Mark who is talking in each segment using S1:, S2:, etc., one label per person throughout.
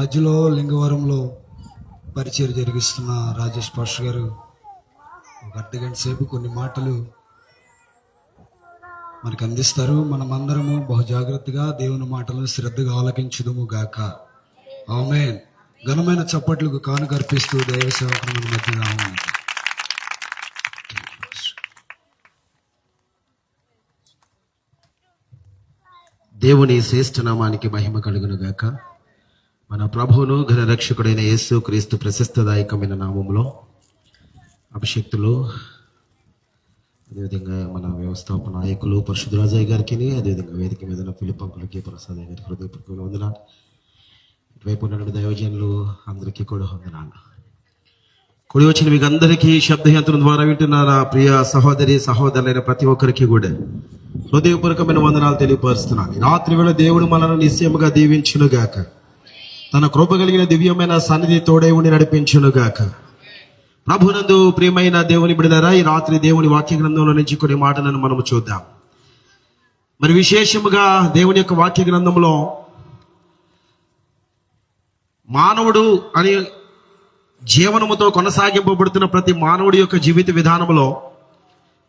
S1: మధ్యలో లింగవరంలో పరిచయం జరిగిస్తున్న రాజేష్ పాస్టర్ గారు ఒక అర్ధగంట సేపు కొన్ని మాటలు మనకు అందిస్తారు. మనమందరము బహు జాగ్రత్తగా దేవుని మాటలను శ్రద్ధగా ఆలకించుదుము గాక. ఆమేన్. ఘనమైన చప్పట్లకు కానుక అర్పిస్తూ దైవ సేవకులు మన మధ్యగా ఆమేన్.
S2: దేవుని శ్రేష్ఠ నామానికి మహిమ కలుగును గాక. మన ప్రభువును ఘన రక్షకుడైన యేసు క్రీస్తు ప్రశస్తదాయకమైన నామములో అభిషక్తులు, అదేవిధంగా మన వ్యవస్థాపన నాయకులు పరిశుద్ధ రాజయ్య గారికి, అదేవిధంగా వేదిక మీద ఉన్న ఫిలిపంకులకి, ప్రసాద్ గారికి హృదయపూర్వక వందనాలు. ఇటువైపు ఉన్న దైవజనులు అందరికీ కూడా వందనాలు. కూడి వచ్చిన మీకు అందరికీ శబ్దయంత్రం ద్వారా వింటున్నారా ప్రియ సహోదరి సహోదరులైన ప్రతి ఒక్కరికి కూడా హృదయపూర్వకమైన వందనాలు తెలియపరుస్తున్నాను. రాత్రి వేళ దేవుడు మనను నిశ్చయముగా దీవించును గాక. తన కృప కలిగిన దివ్యమైన సన్నిధి తోడై ఉండి నడిపించును గాక. ప్రభునందు ప్రియమైన దేవుని బిడ్డలారా, ఈ రాత్రి దేవుని వాక్య గ్రంథంలో నుంచి కొన్ని మాటలను మనము చూద్దాం. మరి విశేషముగా దేవుని యొక్క వాక్య గ్రంథంలో మానవుడు అని జీవనముతో కొనసాగింపబడుతున్న ప్రతి మానవుడి యొక్క జీవిత విధానంలో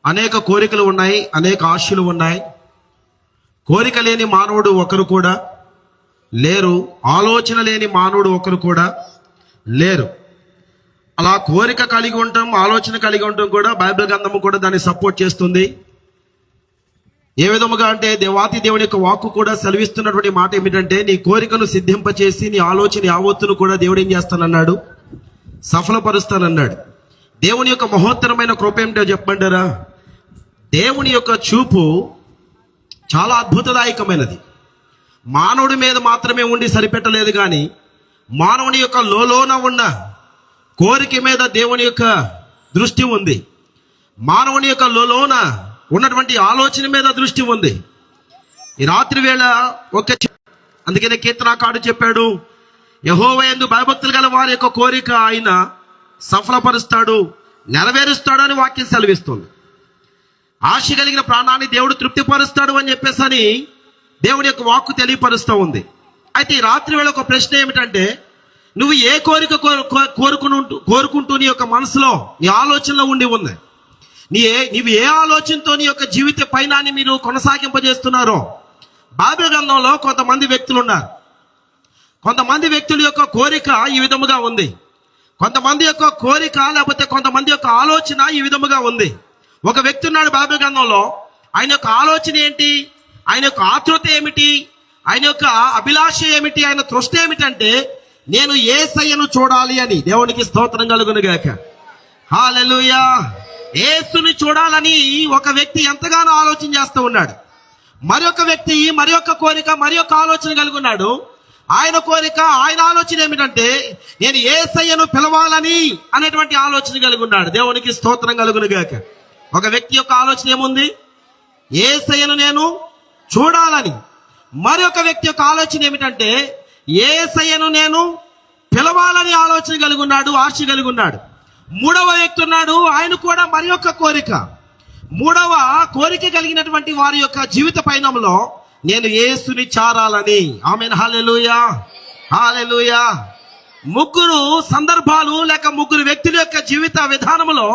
S2: అనేక కోరికలు ఉన్నాయి, అనేక ఆశలు ఉన్నాయి. కోరిక లేని మానవుడు ఒకరు కూడా లేరు, ఆలోచన లేని మానవుడు ఒకరు కూడా లేరు. అలా కోరిక కలిగి ఉంటాం, ఆలోచన కలిగి ఉంటాం కూడా బైబిల్ గ్రంథము కూడా దాన్ని సపోర్ట్ చేస్తుంది. ఏ విధముగా అంటే దేవాతి దేవుని యొక్క వాక్కు కూడా సెలవిస్తున్నటువంటి మాట ఏమిటంటే, నీ కోరికను సిద్ధింపచేసి నీ ఆలోచన యావత్తును కూడా దేవుడు ఏం చేస్తానన్నాడు, సఫలపరుస్తానన్నాడు. దేవుని యొక్క మహోత్తరమైన కృప ఏమిటో చెప్పంటారా? దేవుని యొక్క చూపు చాలా అద్భుతదాయకమైనది. మానవుడి మీద మాత్రమే ఉండి సరిపెట్టలేదు, కానీ మానవుని యొక్క లోన ఉన్న కోరిక మీద దేవుని యొక్క దృష్టి ఉంది. మానవుని యొక్క లోన ఉన్నటువంటి ఆలోచన మీద దృష్టి ఉంది. ఈ రాత్రి వేళ అందుకనే కీర్తనాకారుడు చెప్పాడు, యెహోవా యందు భయభక్తులు గల వారి యొక్క కోరిక ఆయన సఫలపరుస్తాడు, నెరవేరుస్తాడు అని వాక్యం సెలవిస్తుంది. ఆశ కలిగిన ప్రాణాన్ని దేవుడు తృప్తిపరుస్తాడు అని చెప్పేసి దేవుని యొక్క వాక్కు తెలియపరుస్తూ ఉంది. అయితే ఈ రాత్రి వేళ ఒక ప్రశ్న ఏమిటంటే, నువ్వు ఏ కోరిక కోరుకుంటూ నీ యొక్క మనసులో నీ ఆలోచనలో ఉండి ఉంది? నీవు ఏ ఆలోచనతో నీ యొక్క జీవిత పయనాన్ని మీరు కొనసాగింపజేస్తున్నారో? బైబిల్ గ్రంథంలో కొంతమంది వ్యక్తులు ఉన్నారు. కొంతమంది వ్యక్తుల యొక్క కోరిక ఈ విధముగా ఉంది, కొంతమంది యొక్క కోరిక లేకపోతే కొంతమంది యొక్క ఆలోచన ఈ విధముగా ఉంది. ఒక వ్యక్తి ఉన్నాడు బైబిల్ గ్రంథంలో, ఆయన యొక్క ఆలోచన ఏంటి, ఆయన యొక్క ఆతృత ఏమిటి, ఆయన యొక్క అభిలాష ఏమిటి, ఆయన తృష్ణ ఏమిటంటే, నేను యేసయ్యను చూడాలి అని. దేవునికి స్తోత్రం కలుగును గాక. హల్లెలూయా. యేసుని చూడాలని ఒక వ్యక్తి ఎంతగానో ఆలోచన చేస్తూ ఉన్నాడు. మరొక వ్యక్తి మరొక కోరిక మరొక ఆలోచన కలిగి ఉన్నాడు. ఆయన కోరిక, ఆయన ఆలోచన ఏమిటంటే, నేను యేసయ్యను పిలవాలని అనేటువంటి ఆలోచన కలిగి ఉన్నాడు. దేవునికి స్తోత్రం కలుగును గాక. ఒక వ్యక్తి యొక్క ఆలోచన ఏముంది, యేసయ్యను నేను చూడాలని. మరొక వ్యక్తి యొక్క ఆలోచన ఏమిటంటే, యేసయ్యను నేను పిలవాలని ఆలోచన కలిగి ఉన్నాడు, ఆశ కలిగి ఉన్నాడు. మూడవ వ్యక్తి ఉన్నాడు, ఆయన కూడా మరి యొక్క కోరిక, మూడవ కోరిక కలిగినటువంటి వారి యొక్క జీవిత పయనంలో నేను యేసుని చారాలని. ఆమేన్. హల్లెలూయా, హల్లెలూయా. ముగ్గురు సందర్భాలు లేక ముగ్గురు వ్యక్తుల యొక్క జీవిత విధానంలో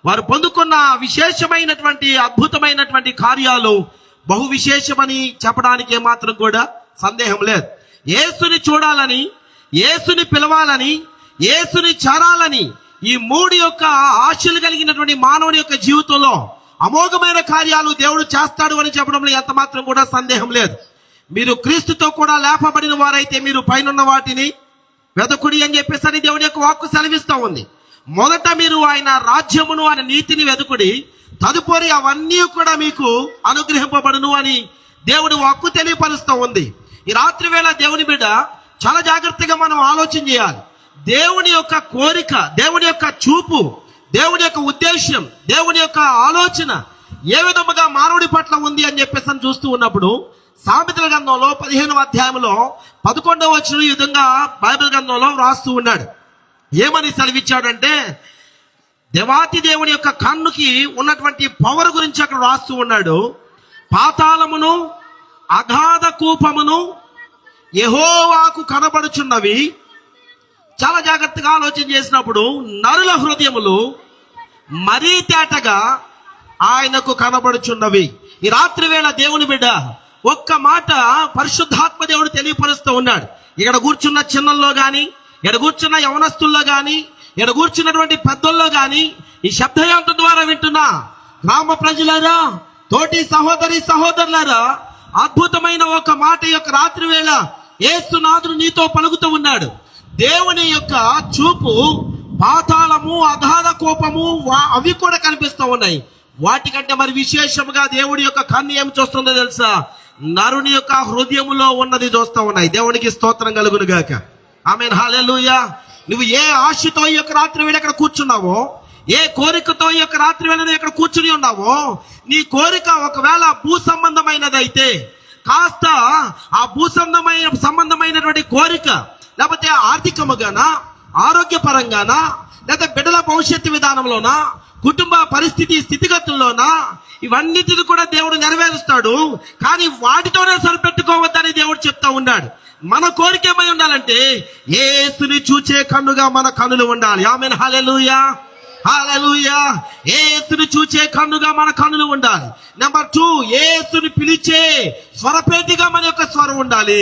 S2: వారు పొందుకున్న విశేషమైనటువంటి అద్భుతమైనటువంటి కార్యాలు బహు విశేషమని చెప్పడానికి ఏమాత్రం కూడా సందేహం లేదు. యేసుని చూడాలని, యేసుని పిలవాలని, యేసుని చారాలని ఈ మూడు యొక్క ఆశలు కలిగినటువంటి మానవుడి యొక్క జీవితంలో అమోఘమైన కార్యాలు దేవుడు చేస్తాడు అని చెప్పడంలో ఎంత మాత్రం కూడా సందేహం లేదు. మీరు క్రీస్తుతో కూడా లేపబడిన వారైతే మీరు పైనున్న వాటిని వెదకుడి అని చెప్పేసి దేవుని యొక్క వాక్కు సెలవిస్తూ ఉంది. మొదట మీరు ఆయన రాజ్యమును, ఆయన నీతిని వెదుకుడి, తదుపరి అవన్నీ కూడా మీకు అనుగ్రహింపబడును అని దేవుడి వాక్కు తెలియపరుస్తూ ఉంది. ఈ రాత్రి వేళ దేవుని బిడ్డ చాలా జాగ్రత్తగా మనం ఆలోచన చేయాలి. దేవుని యొక్క కోరిక, దేవుని యొక్క చూపు, దేవుని యొక్క ఉద్దేశం, దేవుని యొక్క ఆలోచన ఏ విధముగా మానవుడి పట్ల ఉంది అని చెప్పేసి చూస్తూ ఉన్నప్పుడు సామెతల గ్రంథంలో 15వ అధ్యాయంలో 11వ వచనం ఈ విధంగా బైబిల్ గ్రంథంలో రాస్తూ ఉన్నాడు. ఏమని సెలవిచ్చాడంటే, దేవాతి దేవుని యొక్క కన్నుకి ఉన్నటువంటి పవర్ గురించి అక్కడ రాస్తూ ఉన్నాడు. పాతాళమును, అగాధ కూపమును యెహోవాకు కనబడుచున్నవి. చాలా జాగ్రత్తగా ఆలోచన చేసినప్పుడు నరుల హృదయములు మరీ తేటగా ఆయనకు కనబడుచున్నవి. ఈ రాత్రి వేళ దేవుని బిడ్డ ఒక్క మాట పరిశుద్ధాత్మ దేవుడు తెలియపరుస్తూ ఉన్నాడు. ఇక్కడ కూర్చున్న చిన్నల్లో గాని, ఇక్కడ కూర్చున్న యవనస్తుల్లో గాని, ఇక్కడ కూర్చున్నటువంటి పెద్దల్లో గాని, ఈ శబ్దయంత్రం ద్వారా వింటున్నా గ్రామ ప్రజలారా, తోటి సహోదరి సహోదరులారా, అద్భుతమైన ఒక మాట యొక్క రాత్రి వేళ యేసునాథుడు నీతో పలుకుతూ ఉన్నాడు. దేవుని యొక్క చూపు పాతాళము, అగాధ కోపము అవి కూడా కనిపిస్తూ ఉన్నాయి. వాటికంటే మరి విశేషముగా దేవుడి యొక్క కన్ను ఏం చూస్తుందో తెలుసా? నరుని యొక్క హృదయములో ఉన్నది చూస్తూ ఉన్నాయి. దేవునికి స్తోత్రం కలుగును గాక. ఆమేన్, హల్లెలూయా. నువ్వు ఏ ఆశతో ఈ యొక్క రాత్రి వేళ ఇక్కడ కూర్చున్నావో, ఏ కోరికతో ఈ యొక్క రాత్రి వేళ ఇక్కడ కూర్చుని ఉన్నావో, నీ కోరిక ఒకవేళ భూ సంబంధమైనదైతే కాస్త ఆ భూ సంబంధమైనటువంటి కోరిక, లేకపోతే ఆర్థికముగానా, ఆరోగ్యపరంగానా, లేదా బిడ్డల భవిష్యత్తు విధానంలోనా, కుటుంబ పరిస్థితి స్థితిగతుల్లోనా, ఇవన్నిటిని కూడా దేవుడు నెరవేరుస్తాడు. కానీ వాటితోనే సరిపెట్టుకోవద్దని దేవుడు చెప్తా ఉన్నాడు. మన కోరిక ఏమై ఉండాలంటే యేసుని చూచే కన్నుగా మన కన్నులు ఉండాలి. ఆమేన్, హల్లెలూయా, హల్లెలూయా. యేసుని చూచే కన్నుగా మన కన్నులు ఉండాలి. నెంబర్ 2, యేసుని పిలిచే స్వరపేటిగా మన యొక్క స్వరం ఉండాలి.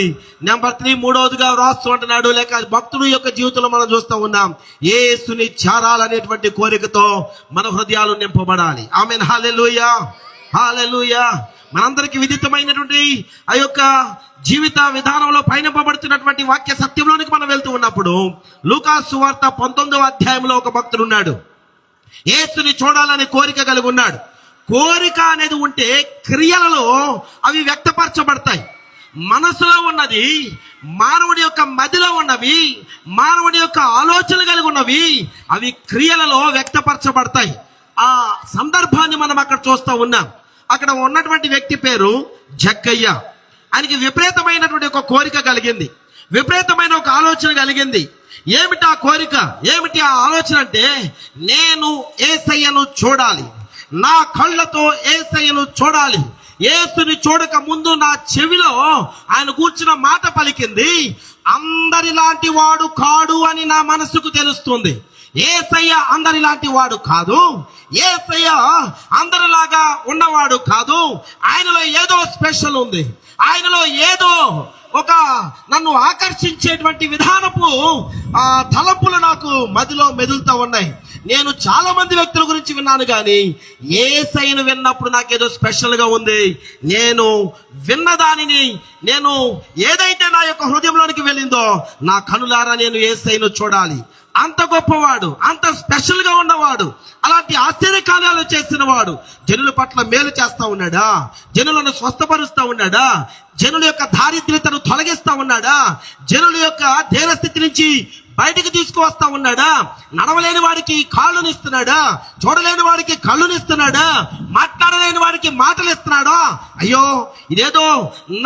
S2: నెంబర్ 3, మూడవదిగా రాస్తూ అంటున్నాడు, లేక భక్తుడు యొక్క జీవితంలో మనం చూస్తూ ఉన్నాం, యేసుని చేరాలనేటువంటి కోరికతో మన హృదయాలు నింపబడాలి. ఆమేన్, హల్లెలూయా, హల్లెలూయా. మనందరికి విదితమైనటువంటి ఆ యొక్క జీవిత విధానంలో పయనింపబడుతున్నటువంటి వాక్య సత్యంలోనికి మనం వెళ్తూ ఉన్నప్పుడు లూకాసు సువార్త 19వ అధ్యాయంలో ఒక భక్తుడు ఉన్నాడు. యేసుని చూడాలనే కోరిక కలిగి ఉన్నాడు. కోరిక అనేది ఉంటే క్రియలలో అవి వ్యక్తపరచబడతాయి. మనసులో ఉన్నది, మానవుడి యొక్క మదిలో ఉన్నవి, మానవుడి యొక్క ఆలోచనలు కలిగి ఉన్నవి, అవి క్రియలలో వ్యక్తపరచబడతాయి. ఆ సందర్భాన్ని మనం అక్కడ చూస్తూ ఉన్నాం. అక్కడ ఉన్నటువంటి వ్యక్తి పేరు జక్కయ్య. ఆయనకి విపరీతమైనటువంటి ఒక కోరిక కలిగింది, విపరీతమైన ఒక ఆలోచన కలిగింది. ఏమిటి ఆ కోరిక, ఏమిటి ఆ ఆలోచన అంటే, నేను యేసయ్యను చూడాలి, నా కళ్ళతో యేసయ్యను చూడాలి. యేసుని చూడక ముందు నా చెవిలో ఆయన కూర్చున్న మాట పలికింది, అందరిలాంటి వాడు కాడు అని నా మనసుకు తెలుస్తుంది. యేసయ్య అందరిలాంటి వాడు కాదు, యేసయ్య అందరిలాగా ఉన్నవాడు కాదు. ఆయనలో ఏదో స్పెషల్ ఉంది, ఆయనలో ఏదో ఒక నన్ను ఆకర్షించేటువంటి విధానపు తలపులు నాకు మదిలో మెదులుతూ ఉన్నాయి. నేను చాలా మంది వ్యక్తుల గురించి విన్నాను, కానీ యేసయ్యను విన్నప్పుడు నాకేదో స్పెషల్ గా ఉంది. నేను విన్న దానిని, నేను ఏదైతే నా యొక్క హృదయంలోనికి వెళ్ళిందో, నా కనులారా నేను యేసయ్యను చూడాలి. అంత గొప్పవాడు, అంత స్పెషల్ గా ఉన్నవాడు, అలాంటి ఆశ్చర్యకార్యాలు చేసిన వాడు. జనుల పట్ల మేలు చేస్తా ఉన్నాడా, జనులను స్వస్థపరుస్తా ఉన్నాడా, జనుల యొక్క దారిద్ర్యతను తొలగిస్తా ఉన్నాడా, జనుల యొక్క ధీరస్థితి నుంచి బయటికి తీసుకువస్తా ఉన్నాడా, నడవలేని వాడికి కాళ్ళునిస్తున్నాడా, చూడలేని వాడికి కళ్ళునిస్తున్నాడా, మాట్లాడలేని వాడికి మాటలు ఇస్తున్నాడా? అయ్యో, ఇదేదో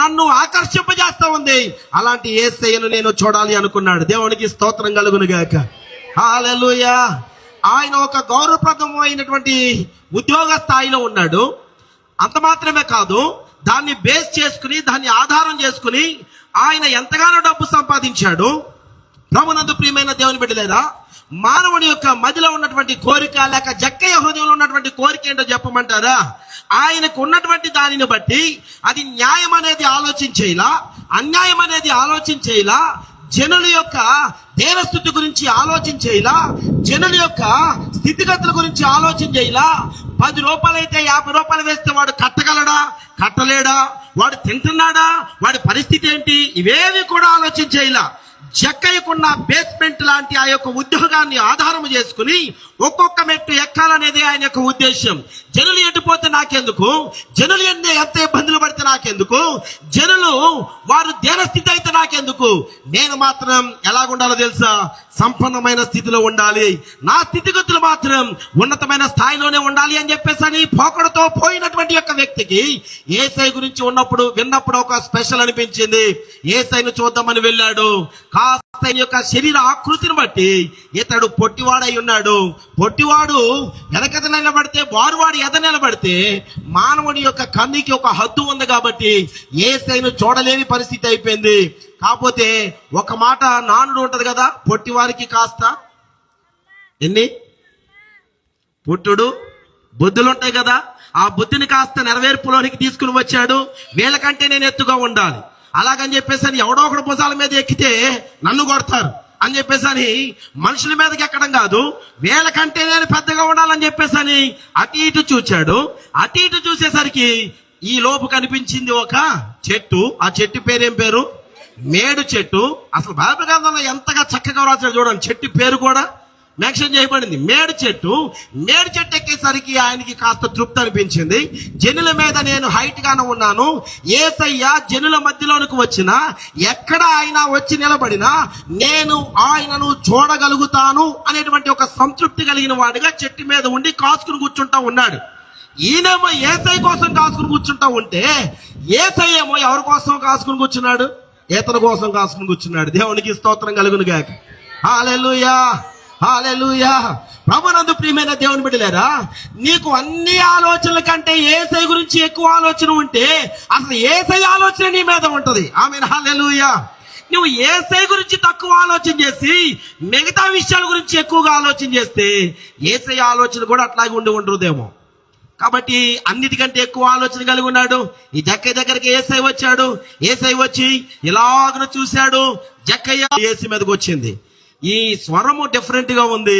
S2: నన్ను ఆకర్షింపజేస్తా ఉంది. అలాంటి యేసయ్యను నేను చూడాలి అనుకున్నాడు. దేవునికి స్తోత్రం కలుగును గాక. హల్లెలూయా. ఆయన ఒక గౌరవప్రదమైనటువంటి ఉద్యోగ స్థాయిలో ఉన్నాడు. అంత మాత్రమే కాదు, దాన్ని బేస్ చేసుకుని, దాన్ని ఆధారం చేసుకుని ఆయన ఎంతగానో డబ్బు సంపాదించాడు. ప్రభునందు ప్రియమైన దేవుని బిడ్డలారా, మానవుని యొక్క మదిలో ఉన్నటువంటి కోరిక, లేక జక్కయ్య హృదయంలో ఉన్నటువంటి కోరిక ఏంటో చెప్పమంటారా? ఆయనకు ఉన్నటువంటి దానిని బట్టి అది న్యాయం అనేది ఆలోచించేలా, అన్యాయం అనేది ఆలోచించేలా, జనుల యొక్క దేవస్థితి గురించి ఆలోచించేలా, జనుల యొక్క స్థితిగతుల గురించి ఆలోచన చేయాలా. 10 రూపాయలు అయితే 50 రూపాయలు వేస్తే వాడు కట్టగలడా, కట్టలేడా, వాడు తింటున్నాడా, వాడి పరిస్థితి ఏంటి, ఇవేవి కూడా ఆలోచించేలా. జక్కయ్యకున్న బేస్మెంట్ లాంటి ఆ యొక్క ఉద్యోగాన్ని ఆధారం చేసుకుని ఒక్కొక్క మెట్టు ఎక్కాలనేది ఆయన యొక్క ఉద్దేశం. జనులు ఎటుపోతే నాకెందుకు, జనులు ఎంత ఇబ్బందులు పడితే నాకెందుకు, జనులు వారు దేనస్థితి అయితే నాకెందుకు, నేను మాత్రం ఎలాగుండాలో తెలుసా? సంపన్నమైన స్థితిలో ఉండాలి, నా స్థితిగతులు మాత్రం ఉన్నతమైన స్థాయిలోనే ఉండాలి అని చెప్పేసి పోకడతో పోయినటువంటి యొక్క వ్యక్తికి యేసయ్య గురించి విన్నప్పుడు ఒక స్పెషల్ అనిపించింది. యేసయ్యను చూద్దామని వెళ్ళాడు. కాస్త యొక్క శరీర ఆకృతిని బట్టి ఇతడు పొట్టివాడై ఉన్నాడు. పొట్టివాడు వెనకద నిలబడితే, వారువాడు ఎద నిలబడితే, మానవుడి యొక్క కన్నుకి ఒక హద్దు ఉంది కాబట్టి యేసయ్యను చూడలేని పరిస్థితి అయిపోయింది. కాకపోతే ఒక మాట నానుడు ఉంటది కదా, పొట్టి వారికి కాస్త ఎన్ని పుట్టుడు బుద్ధులు ఉంటాయి కదా, ఆ బుద్ధిని కాస్త నెరవేర్పులోనికి తీసుకుని వచ్చాడు. వీళ్ళకంటే నేను ఎత్తుగా ఉండాలి, అలాగని చెప్పేసి ఎవడో ఒకడు భుజాల మీద ఎక్కితే నన్ను కొడతారు అని చెప్పేసి మనుషుల మీదకి ఎక్కడం కాదు, వీళ్ళకంటే నేను పెద్దగా ఉండాలని చెప్పేసి అటు ఇటు చూచాడు. అటు ఇటు చూసేసరికి ఈ లోపు కనిపించింది ఒక చెట్టు. ఆ చెట్టు పేరేం పేరు? మేడు చెట్టు. అసలు బైబిల్ గ్రంథంలో ఎంతగా చక్కగా రాశాడు చూడండి, చెట్టు పేరు కూడా మెన్షన్ చేయబడింది, మేడు చెట్టు. మేడు చెట్టు ఎక్కేసరికి ఆయనకి కాస్త తృప్తి అనిపించింది. జనుల మీద నేను హైట్ గానే ఉన్నాను, యేసయ్య జనుల మధ్యలోనికి వచ్చినా, ఎక్కడ ఆయన వచ్చి నిలబడినా నేను ఆయనను చూడగలుగుతాను అనేటువంటి ఒక సంతృప్తి కలిగిన వాడిగా చెట్టు మీద ఉండి కాసుకుని కూర్చుంటా ఉన్నాడు. ఈయనేమో యేసయ్య కోసం కాసుకుని కూర్చుంటా ఉంటే, యేసయ్య ఏమో ఎవరి కోసం కాసుకుని కూర్చున్నాడు? ఇతని కోసం కాసుకుని కూర్చున్నాడు. దేవునికి స్తోత్రం కలుగును గాక. హల్లెలూయా, హల్లెలూయా. ప్రభునందు ప్రియమైన దేవుని బిడ్డలారా, నీకు అన్ని ఆలోచనల కంటే యేసయ్య గురించి ఎక్కువ ఆలోచన ఉంటే అసలు యేసయ్య ఆలోచన నీ మీద ఉంటది. ఆమేన్, హల్లెలూయా. నువ్వు యేసయ్య గురించి తక్కువ ఆలోచన చేసి మిగతా విషయాల గురించి ఎక్కువగా ఆలోచన చేస్తే యేసయ్య ఆలోచన కూడా అట్లాగే ఉండదేమో. కాబట్టి అన్నిటికంటే ఎక్కువ ఆలోచన కలిగి ఉన్నాడు. ఈ జక్కయ్య దగ్గరికి యేసయ్య వచ్చాడు. యేసయ్య వచ్చి ఇలాగ చూశాడు. జక్కయ్య యేసు మీదకి వచ్చింది. ఈ స్వరము డిఫరెంట్ గా ఉంది,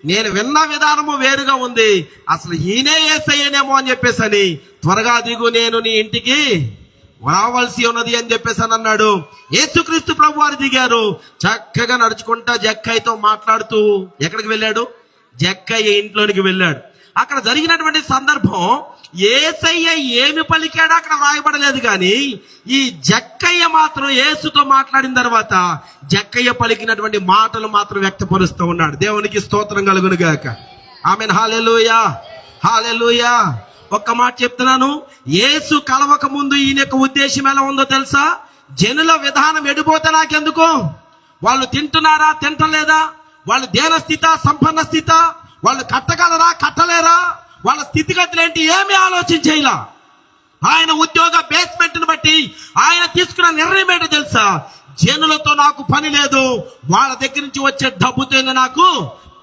S2: నేను విన్న విధానము వేరుగా ఉంది. అసలు ఈయనే యేసయ్యనేమో అని చెప్పేసి త్వరగా దిగు, నేను నీ ఇంటికి రావాల్సి ఉన్నది అని చెప్పేసి అన్నాడు. యేసుక్రీస్తు ప్రభు వారు దిగారు. చక్కగా నడుచుకుంటా జక్కయ్యతో మాట్లాడుతూ ఎక్కడికి వెళ్ళాడు? జక్కయ్య ఇంట్లోనికి వెళ్ళాడు. అక్కడ జరిగినటువంటి సందర్భం యేసయ్య ఏమి పలికాడో అక్కడ రాయబడలేదు, కానీ ఈ జక్కయ్య మాత్రం యేసుతో మాట్లాడిన తర్వాత జక్కయ్య పలికినటువంటి మాటలు మాత్రం వ్యక్తపరుస్తూ ఉన్నాడు. దేవునికి స్తోత్రం కలుగును గాక. ఆమేన్, హల్లెలూయా, హల్లెలూయా. ఒక్క మాట చెప్తున్నాను, యేసు కలవక ముందు ఈయన యొక్క ఉద్దేశం ఎలా ఉందో తెలుసా? జనుల విధానం ఎడిపోతే నాకెందుకు, వాళ్ళు తింటున్నారా తింటలేదా, వాళ్ళు దేన స్థిత సంపన్న స్థిత, వాళ్ళు కట్టగలరా కట్టలేరా, వాళ్ళ స్థితిగతులు ఏంటి, ఏమి ఆలోచించేలా. ఆయన ఉద్యోగ బేస్మెంట్ ని బట్టి ఆయన తీసుకున్న నిర్ణయం ఏంటో తెలుసా? జనులతో నాకు పని లేదు, వాళ్ళ దగ్గర నుంచి వచ్చే డబ్బుతో నాకు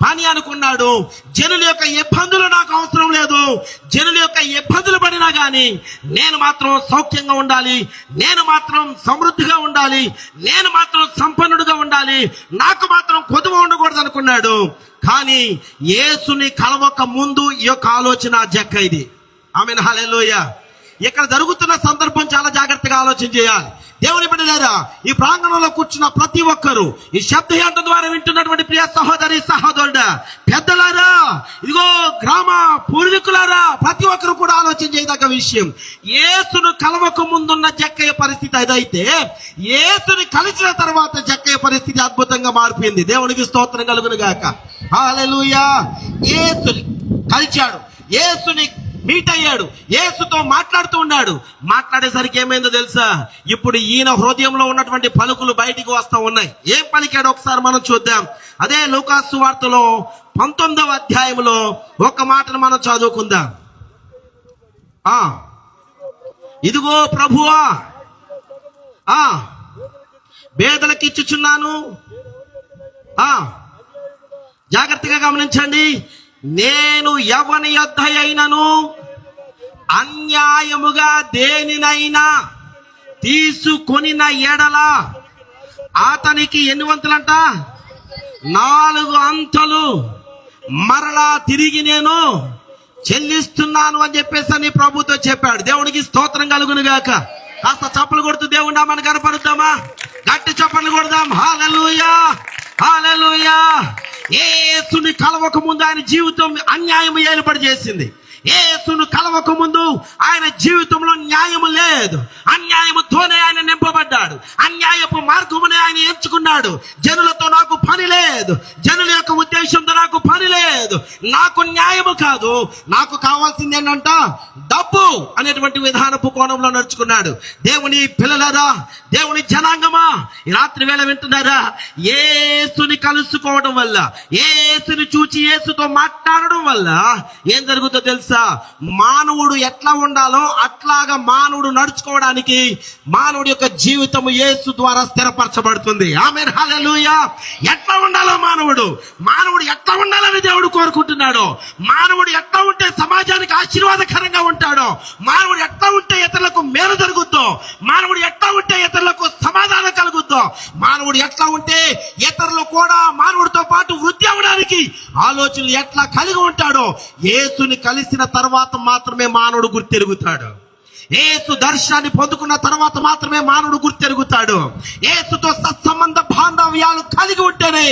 S2: పని అనుకున్నాడు. జనుల యొక్క ఇబ్బందులు నాకు అవసరం లేదు, జనుల యొక్క ఇబ్బందులు పడినా గాని నేను మాత్రం సౌఖ్యంగా ఉండాలి, నేను మాత్రం సమృద్ధిగా ఉండాలి, నేను మాత్రం సంపన్నుడుగా ఉండాలి, నాకు మాత్రం కొదువ ఉండకూడదు అనుకున్నాడు. కానీ యేసుని కలవక ముందు ఈ యొక్క ఆలోచన జక్కయ్యది. ఆమేన్, హల్లెలూయా. ఇక్కడ జరుగుతున్న సందర్భం చాలా జాగ్రత్తగా ఆలోచన చేయాలి. దేవుని బిడ్డలారా, ఈ ప్రాంగణంలో కూర్చున్న ప్రతి ఒక్కరు, ఈ శబ్దయంత్రం ద్వారా వింటున్నటువంటి ప్రియ సహోదరి సహోదరుడా, పెద్దలారా, ఇదిగో గ్రామ పూర్వీకులారా, ప్రతి ఒక్కరు కూడా ఆలోచన చేయదగ్గ విషయం. యేసును కలవక ముందున్న జక్కయ్య పరిస్థితి అదైతే, యేసుని కలిసిన తర్వాత జక్కయ్య పరిస్థితి అద్భుతంగా మారిపోయింది. దేవునికి స్తోత్రం కలుగును గాక. హల్లెలూయా. యేసుని కలిచాడు, యేసుని మీట్ అయ్యాడు, యేసుతో మాట్లాడుతూ ఉన్నాడు. మాట్లాడేసరికి ఏమైందో తెలుసా? ఇప్పుడు ఈయన హృదయంలో ఉన్నటువంటి పలుకులు బయటికి వస్తా ఉన్నాయి. ఏం పలికాడు ఒకసారి మనం చూద్దాం. అదే లూకాసు సువార్తలో 19వ అధ్యాయంలో ఒక మాటను మనం చదువుకుందాం. ఇదిగో ప్రభువా, పేదలకు ఇచ్చుచున్నాను. జాగ్రత్తగా గమనించండి. నేను ఎవని యొద్ద అయినను అన్యాయముగా దేనినైనా తీసుకొనిన ఎడల అతనికి ఎన్ని వంతులంట? 4 అంతలు మరలా తిరిగి నేను చెల్లిస్తున్నాను అని చెప్పేసి ప్రభుతో చెప్పాడు. దేవునికి స్తోత్రం కలుగును గాక. కాస్త చప్పలు కొడుతూ దేవుని నామాన్ని కనపడుద్దామా? గట్టి చప్పలు కొడదాం. హల్లెలూయా, హల్లెలూయా. యేసుని కలవక ముందు ఆయన జీవితం అన్యాయం ఏర్పడి చేసింది. యేసును కలవక ముందు ఆయన జీవితంలో న్యాయము లేదు, అన్యాయముతోనే ఆయన నింపబడ్డాడు, అన్యాయపు మార్గమునే ఆయన ఎంచుకున్నాడు. జనులతో నాకు పని లేదు, జనుల యొక్క ఉద్దేశంతో నాకు పని లేదు, నాకు న్యాయము కాదు, నాకు కావాల్సింది ఏంటంట? డబ్బు అనేటువంటి విధానపు కోణంలో నడుచుకున్నాడు. దేవుని పిల్లలారా, దేవుని జనాంగమా, ఈ రాత్రి వేళ వింటున్నారా? యేసుని కలుసుకోవడం వల్ల, యేసుని చూచి యేసుతో మాట్లాడడం వల్ల ఏం జరుగుతుందో తెలుసా? తెలుసా? మానవుడు ఎట్లా ఉండాలో అట్లాగా మానవుడు నడుచుకోవడానికి మానవుడి యొక్క జీవితం యేసు ద్వారా స్థిరపరచబడుతుంది. ఆమేన్, హల్లెలూయా. ఎట్లా ఉండాలో మానవుడు ఎట్లా ఉండాలని దేవుడు కోరుకుంటున్నాడో, మానవుడు ఎట్లా ఉంటే సమాజానికి ఆశీర్వాదకరంగా ఉంటాడో, మానవుడు ఎట్లా ఉంటే ఇతరులకు మేలు జరుగుద్దో, మానవుడు ఎట్లా ఉంటే ఇతరులకు సమాధానం కలుగుద్దో, మానవుడు ఎట్లా ఉంటే ఇతరులు కూడా మానవుడితో పాటు వృద్ధి అవ్వడానికి ఆలోచనలు ఎట్లా కలిగి ఉంటాడో, యేసుని కలిసిన తర్వాత మాత్రమే మానవుడు గుర్తెరుగుతాడు. యేసు దర్శనాన్ని పొందుకున్న తర్వాత మాత్రమే మానవుడు గుర్తెరుగుతాడు. యేసుతో సత్సంబంధ బాంధవ్యాలు కలిగి ఉంటేనే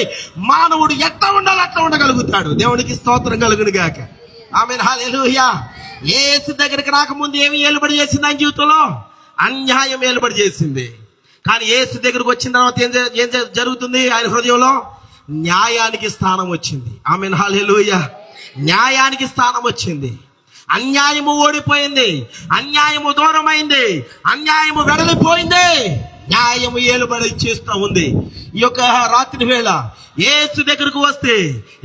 S2: మానవుడు ఎట్లా ఉండాలో అట్లా ఉండగలుగుతాడు. దేవునికి స్తోత్రం కలుగును గాక. ఆమేన్, హల్లెలూయా. యేసు దగ్గరికి రాకముందు ఏమి ఏలుబడి చేసింది ఆయన జీవితంలో? అన్యాయం ఏలుబడి చేసింది. కానీ యేసు దగ్గరకు వచ్చిన తర్వాత ఏం జరుగుతుంది? ఆయన హృదయంలో న్యాయానికి స్థానం వచ్చింది. ఆమేన్, హల్లెలూయా. న్యాయానికి స్థానం వచ్చింది. అన్యాయము ఓడిపోయింది, అన్యాయము దూరమైంది, అన్యాయము వెడలిపోయింది, న్యాయము ఏలుబడి చేస్తూ ఉంది. ఈ యొక్క రాత్రి వేళ యేసు దగ్గరకు వస్తే,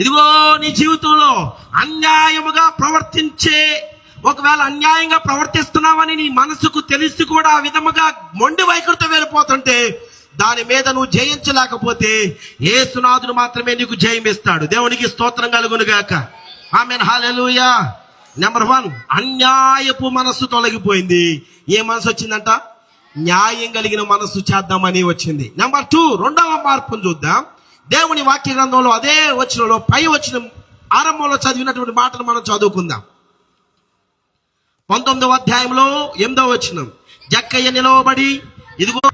S2: ఇదిగో నీ జీవితంలో అన్యాయముగా ప్రవర్తించే, ఒకవేళ అన్యాయంగా ప్రవర్తిస్తున్నావని నీ మనసుకు తెలిసి కూడా ఆ విధముగా మొండి వైఖరితో వెళ్ళిపోతుంటే, దాని మీద నువ్వు జయించలేకపోతే యేసునాథుడు మాత్రమే నీకు జయం ఇస్తాడు. దేవునికి స్తోత్రం కలుగును గాక. ఆమేన్, హల్లెలూయా. నెంబర్ 1, అన్యాయపు మనస్సు తొలగిపోయింది. ఏ మనసు వచ్చిందంట? న్యాయం కలిగిన మనస్సు చేద్దామని వచ్చింది. నెంబర్ 2, రెండవ మార్పును చూద్దాం. దేవుని వాక్య గ్రంథంలో అదే వచనంలో పై వచ్చిన ఆరంభంలో చదివినటువంటి మాటలు మనం చదువుకుందాం. 19వ అధ్యాయంలో 8వ వచనం. జక్కయ్య నిలవబడి, ఇదిగో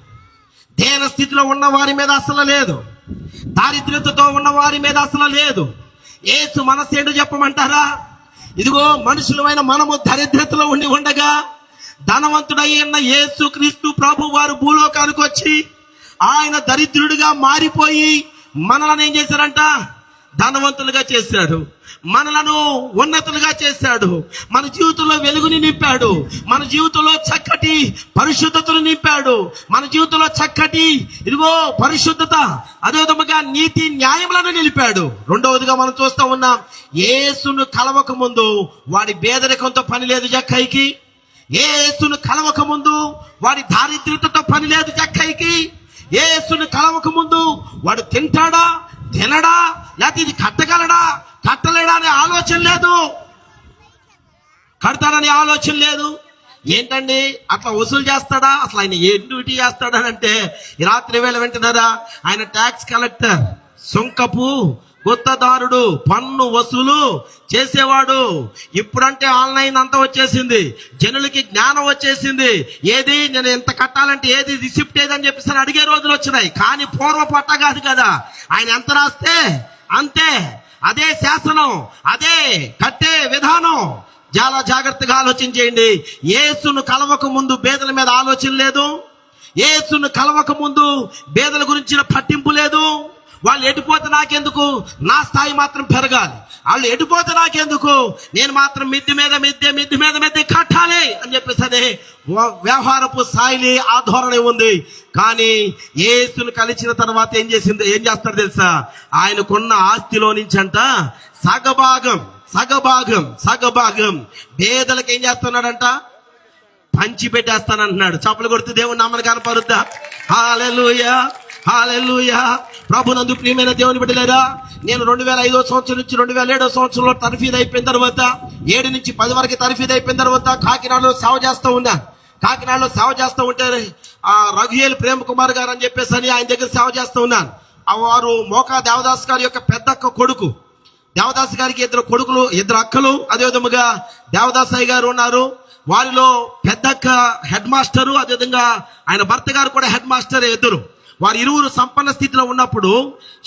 S2: దేన స్థితిలో ఉన్న వారి మీద అసలు లేదు, దారిద్ర్యతతో ఉన్న వారి మీద అసలు లేదు. యేసు మనసు ఏంటో చెప్పమంటారా? ఇదిగో మనుషులమైన మనము దరిద్రతలో ఉండి ఉండగా ధనవంతుడైన యేసు క్రీస్తు ప్రభు వారు భూలోకానికి వచ్చి ఆయన దరిద్రుడిగా మారిపోయి మనలను ఏం చేశారంట? ధనవంతులుగా చేశాడు. మనలను ఉన్నతులుగా చేశాడు. మన జీవితంలో వెలుగుని నింపాడు. మన జీవితంలో చక్కటి పరిశుద్ధతను నింపాడు. మన జీవితంలో చక్కటి ఇదిగో పరిశుద్ధత, అదేవిధముగా నీతి న్యాయములను నిలిపాడు. రెండవదిగా మనం చూస్తూ ఉన్నాం, యేసును కలవక ముందు వాడి పేదరికంతో పని లేదు జక్కయ్యకి. యేసును కలవక ముందు వాడి దారిద్ర్యతతో పని లేదు జక్కయ్యకి. యేసును కలవక ముందు వాడు తింటాడా, తినడా, లేకపోతే ఇది కట్టగలడా, కట్టలేడా అనే ఆలోచన లేదు, కడతాడనే ఆలోచన లేదు. ఏంటండి అట్లా వసూలు చేస్తాడా? అసలు ఆయన ఏ డ్యూటీ చేస్తాడని అంటే, ఈ రాత్రి వేళ వింటున్నారా, ఆయన ట్యాక్స్ కలెక్టర్, సుంకపు గుత్తదారుడు, పన్ను వసూలు చేసేవాడు. ఇప్పుడంటే ఆన్లైన్ అంతా వచ్చేసింది, జనులకి జ్ఞానం వచ్చేసింది. ఏది నేను ఎంత కట్టాలంటే ఏది రిసిప్ట్ ఏదని చెప్పేసి అడిగే రోజులు వచ్చినాయి. కానీ పూర్వ పట్ట కాదు కదా, ఆయన ఎంత రాస్తే అంతే, అదే శాసనం, అదే కట్టే విధానం. చాలా జాగ్రత్తగా ఆలోచించేయండి. యేసును కలవక ముందు పేదల మీద ఆలోచన లేదు. యేసును కలవక ముందు పేదల గురించిన పట్టింపు లేదు. వాళ్ళు ఎడిపోతే నాకెందుకు, నా స్థాయి మాత్రం పెరగాలి, వాళ్ళు ఎడిపోతే నాకెందుకు, నేను మాత్రం మిద్ది మీద కట్టాలి అని చెప్పేసి అదే వ్యవహారపు స్థాయి ఆ ధోరణి ఉంది. కానీ యేసును కలిసిన తర్వాత ఏం చేస్తాడు తెలుసా? ఆయనకున్న ఆస్తిలో నుంచి అంట సగభాగం పేదలకు ఏం చేస్తున్నాడంట? పంచి పెట్టేస్తానంటున్నాడు. చప్పలు కొడుతూ దేవుని నామమున కనపరుద్దా? హల్లెలూయా, హల్లెలూయా. ప్రభునందు ప్రియమైన దేవుని బిడ్డలారా, నేను 2005వ సంవత్సరం నుంచి 2007వ సంవత్సరంలో తర్ఫీదు అయిపోయిన తర్వాత, 7 నుంచి 10 వరకు తర్ఫీదు అయిపోయిన తర్వాత కాకినాడలో సేవ చేస్తూ ఉన్నాను. కాకినాడలో సేవ చేస్తూ ఉంటే ఆ రఘుయేలు ప్రేమ కుమార్ గారు అని చెప్పేసి ఆయన దగ్గర సేవ చేస్తూ ఉన్నాను. వారు మోకా దేవదాస్ గారి యొక్క పెద్దక్క కొడుకు. దేవదాస్ గారికి 2 అక్కలు, అదేవిధముగా దేవదాసయ్య గారు ఉన్నారు. వారిలో పెద్దక్క హెడ్ మాస్టరు, అదేవిధంగా ఆయన భర్త గారు కూడా హెడ్ మాస్టర్. వారి ఇరువురు సంపన్న స్థితిలో ఉన్నప్పుడు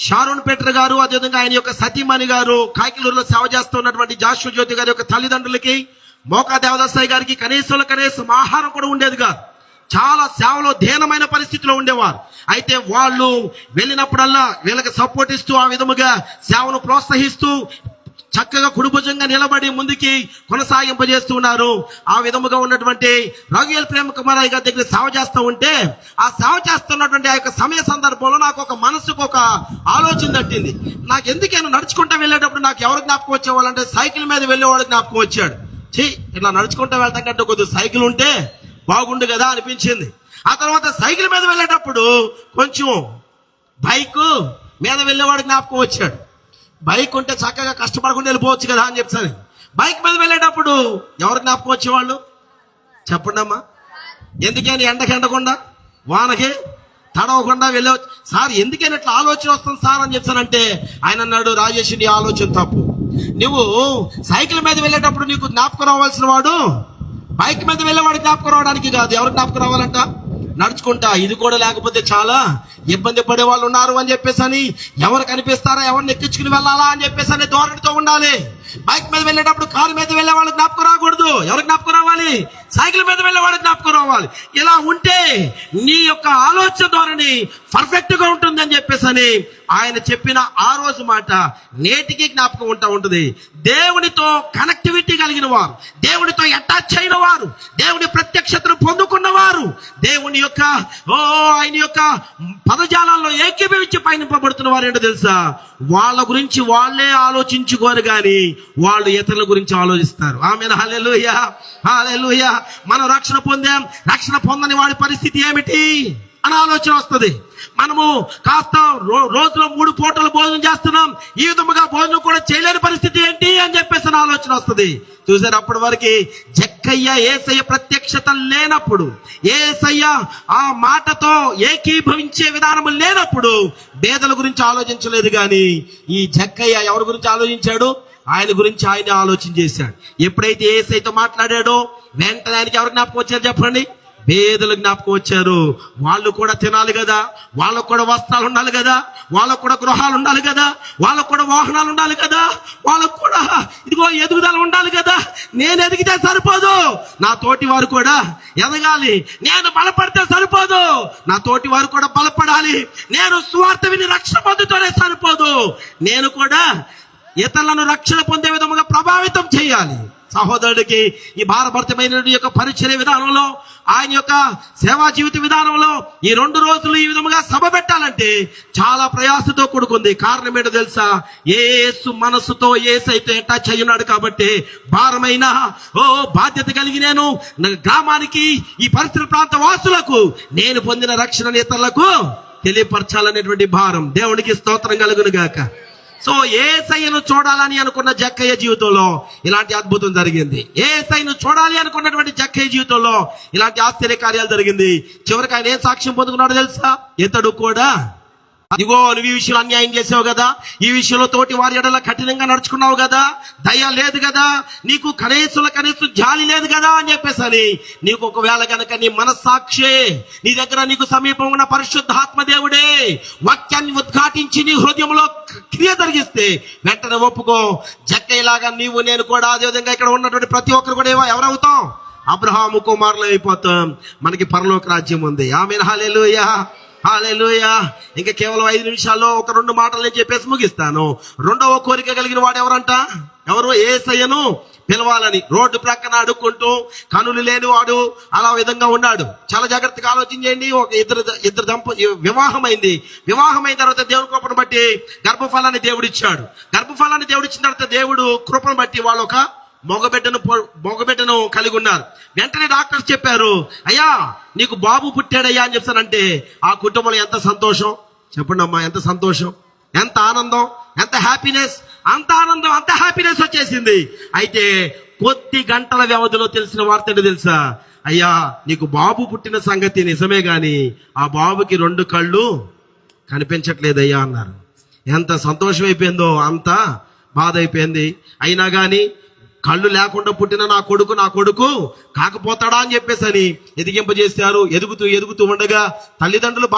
S2: షారోన్ పీటర్ గారు, అదేవిధంగా ఆయన యొక్క సతీమణి గారు కాకిలూరులో సేవ చేస్తూ ఉన్నటువంటి జాషు జ్యోతి గారి యొక్క తల్లిదండ్రులకి, మోకా దేవదాసయ్య గారికి కనీసం ఆహారం కూడా ఉండేది కాదు. చాలా సేవలో దీనమైన పరిస్థితిలో ఉండేవారు. అయితే వాళ్ళు వెళ్ళినప్పుడల్లా వీళ్ళకి సపోర్ట్ ఇస్తూ, ఆ విధముగా సేవను ప్రోత్సహిస్తూ చక్కగా కుడిభుజంగా నిలబడి ముందుకి కొనసాగింపజేస్తూ ఉన్నారు. ఆ విధముగా ఉన్నటువంటి రఘుయేల్ ప్రేమ కుమారయ్య గారి దగ్గర సేవ చేస్తూ ఉంటే, ఆ సేవ చేస్తున్నటువంటి ఆ యొక్క సమయ సందర్భంలో నాకు ఒక మనసుకు ఒక ఆలోచన తట్టింది. నాకు ఎందుకైనా నడుచుకుంటూ వెళ్ళేటప్పుడు నాకు ఎవరు జ్ఞాపకం వచ్చేవాళ్ళంటే సైకిల్ మీద వెళ్ళేవాడు జ్ఞాపకం వచ్చాడు. ఇట్లా నడుచుకుంటూ వెళ్తాం కంటే కొద్దిగా సైకిల్ ఉంటే బాగుండు కదా అనిపించింది. ఆ తర్వాత సైకిల్ మీద వెళ్ళేటప్పుడు కొంచెం బైక్ మీద వెళ్ళేవాడు జ్ఞాపకం వచ్చాడు. బైక్ ఉంటే చక్కగా కష్టపడకుండా వెళ్ళిపోవచ్చు కదా అని చెప్పాను. బైక్ మీద వెళ్ళేటప్పుడు ఎవరు జ్ఞాపకం వచ్చేవాళ్ళు చెప్పండి అమ్మా. ఎందుకని ఎండకుండా వానకి తడవకుండా వెళ్ళవచ్చు సార్, ఎందుకని ఇట్లా ఆలోచన వస్తుంది సార్ అని చెప్పానంటే ఆయన అన్నాడు, రాజేష్ నీ ఆలోచన తప్పు. నువ్వు సైకిల్ మీద వెళ్ళేటప్పుడు నీకు జ్ఞాపకం రావాల్సిన వాడు బైక్ మీద వెళ్ళేవాడు జ్ఞాపకం రావడానికి కాదు. ఎవరు జ్ఞాపకం రావాలంట? నడుచుకుంటా. ఇది కూడా లేకపోతే చాలా ఇబ్బంది పడే వాళ్ళు ఉన్నారు అని చెప్పేసి ఎవరు కనిపిస్తారా ఎవరిని ఎక్కించుకుని వెళ్ళాలా అని చెప్పేసి ధోరణితో ఉండాలి. బైక్ మీద వెళ్ళేటప్పుడు కారు మీద వెళ్ళే వాళ్ళు జ్ఞాపకం రాకూడదు. ఎవరు జ్ఞాపకం రావాలి? సైకిల్ మీద వెళ్ళేవాడు జ్ఞాపకం రావాలి. ఇలా ఉంటే నీ యొక్క ఆలోచన ధోరణి పర్ఫెక్ట్ గా ఉంటుంది అని చెప్పేసి ఆయన చెప్పిన ఆ రోజు మాట నేటికి జ్ఞాపకం ఉంటుంది. దేవునితో కనెక్టివిటీ కలిగిన వారు, దేవునితో అటాచ్ అయిన వారు, దేవుని ప్రత్యక్షతను పొందుకున్నవారు, దేవుని యొక్క ఆయన యొక్క పదజాలాల్లో ఏకీభవించి పయనింపబడుతున్న వారు ఏంటో తెలుసా? వాళ్ళ గురించి వాళ్ళే ఆలోచించుకోరు కానీ వాళ్ళు ఇతరుల గురించి ఆలోచిస్తారు. ఆమేన్, హల్లెలూయా, హల్లెలూయా. మనం రక్షణ పొందాం, రక్షణ పొందని వాడి పరిస్థితి ఏమిటి అని ఆలోచన వస్తుంది. మనము కాస్త రోజులో 3 పూటలు భోజనం చేస్తున్నాం, ఈ విధముగా భోజనం కూడా చేయలేని పరిస్థితి ఏంటి అని చెప్పేసి ఆలోచన వస్తుంది. చూసారు, అప్పటి వరకు జక్కయ్య యేసయ్య ప్రత్యక్షత లేనప్పుడు, యేసయ్య ఆ మాటతో ఏకీభవించే విధానం లేనప్పుడు పేదల గురించి ఆలోచించలేదు. కానీ ఈ జక్కయ్య ఎవరి గురించి ఆలోచించాడు? ఆయన గురించి ఆయన ఆలోచన చేశాడు. ఎప్పుడైతే యేసయ్యతో మాట్లాడాడో వెంటనే ఆయనకి ఎవరు జ్ఞాపకం వచ్చారు చెప్పండి? పేదలు జ్ఞాపకం వచ్చారు. వాళ్ళు కూడా తినాలి కదా, వాళ్ళకు కూడా వస్త్రాలు ఉండాలి కదా, వాళ్ళకు కూడా గృహాలు ఉండాలి కదా, వాళ్ళకు కూడా వాహనాలు ఉండాలి కదా, వాళ్ళకు కూడా ఇదిగో ఎదుగుదల ఉండాలి కదా. నేను ఎదిగితే సరిపోదు, నా తోటి వారు కూడా ఎదగాలి. నేను బలపడితే సరిపోదు, నా తోటి వారు కూడా బలపడాలి. నేను సువార్త విని రక్షణ పొందుతూనే సరిపోదు, నేను కూడా ఇతరులను రక్షణ పొందే విధముగా ప్రభావితం చేయాలి. సహోదరుడికి ఈ భారభరితమైన యొక్క పరిచర్య విధానంలో, ఆయన యొక్క సేవా జీవిత విధానంలో ఈ 2 రోజులు ఈ విధముగా సభ పెట్టాలంటే చాలా ప్రయాసతో కూడుకుంది. కారణం ఏంటో తెలుసా? యేసు మనసుతో యేసైతే టచ్ అయ్యున్నాడు కాబట్టి భారమైన బాధ్యత కలిగి నేను గ్రామానికి, ఈ పరిసర ప్రాంత వాసులకు నేను పొందిన రక్షణ ఇతరులకు తెలియపరచాలనేటువంటి భారం. దేవునికి స్తోత్రం కలుగును గాక. సో యేసయ్యను చూడాలని అనుకున్న జక్కయ్య జీవితంలో ఇలాంటి అద్భుతం జరిగింది. యేసయ్యను చూడాలి అనుకున్నటువంటి జక్కయ్య జీవితంలో ఇలాంటి ఆశ్చర్య కార్యాలు జరిగింది. చివరికి ఆయన ఏం సాక్ష్యం పొందుకున్నాడో తెలుసా? ఇతడు కూడా ఇదిగో నువ్వు ఈ విషయంలో అన్యాయం చేసావు కదా, ఈ విషయంలో తోటి వారి ఎడల కఠినంగా నడుచుకున్నావు కదా, దయ లేదు కదా, నీకు కనీసం జాలి లేదు కదా అని చెప్పేసి నీకు ఒకవేళ కనుక నీ మనస్సాక్షే నీ దగ్గర నీకు సమీపం ఉన్న పరిశుద్ధాత్మ దేవుడే వాక్యాన్ని ఉద్ఘాటించి నీ హృదయంలో క్రియ జరిగిస్తే వెంటనే ఒప్పుకో. జక్కయ్యలాగా నీవు నేను కూడా అదేవిధంగా ఇక్కడ ఉన్నటువంటి ప్రతి ఒక్కరు కూడా ఎవరవుతాం? అబ్రహాము కుమారులు అయిపోతాం. మనకి పరలోక రాజ్యం ఉంది. ఆమేన్, హల్లెలూయా, హల్లెలూయా. ఇంకా కేవలం 5 నిమిషాల్లో ఒక 2 మాటలు నేను చెప్పేసి ముగిస్తాను. 2వ కోరిక కలిగిన వాడు ఎవరంట? ఎవరు? యేసయ్యను పిలవాలని రోడ్డు ప్రక్కన అడుక్కుంటూ కనులు లేని వాడు అలా విధంగా ఉన్నాడు. చాలా జాగ్రత్తగా ఆలోచన చేయండి. ఒక ఇద్దరు వివాహం అయిన తర్వాత దేవుడి కృపను బట్టి గర్భఫలాన్ని దేవుడిచ్చాడు. గర్భఫలాన్ని దేవుడిచ్చిన తర్వాత దేవుడు కృపను బట్టి వాళ్ళు ఒక మగబిడ్డను కలిగి ఉన్నారు. వెంటనే డాక్టర్స్ చెప్పారు, అయ్యా నీకు బాబు పుట్టాడయ్యా అని చెప్తానంటే ఆ కుటుంబంలో ఎంత సంతోషం చెప్పండి అమ్మా, ఎంత సంతోషం, ఎంత ఆనందం, ఎంత హ్యాపీనెస్. అంత ఆనందం, అంత హ్యాపీనెస్ వచ్చేసింది. అయితే కొద్ది గంటల వ్యవధిలో తెలిసిన వార్త ఏంటో తెలుసా? అయ్యా నీకు బాబు పుట్టిన సంగతి నిజమే గాని ఆ బాబుకి 2 కళ్ళు కనిపించట్లేదయ్యా అన్నారు. ఎంత సంతోషం అయిపోయిందో అంత బాధ అయిపోయింది. అయినా గాని కళ్ళు లేకుండా పుట్టిన నా కొడుకు కాకపోతాడా అని చెప్పేసి ఎదిగింపజేశారు. ఎదుగుతూ ఉండగా తల్లిదండ్రులు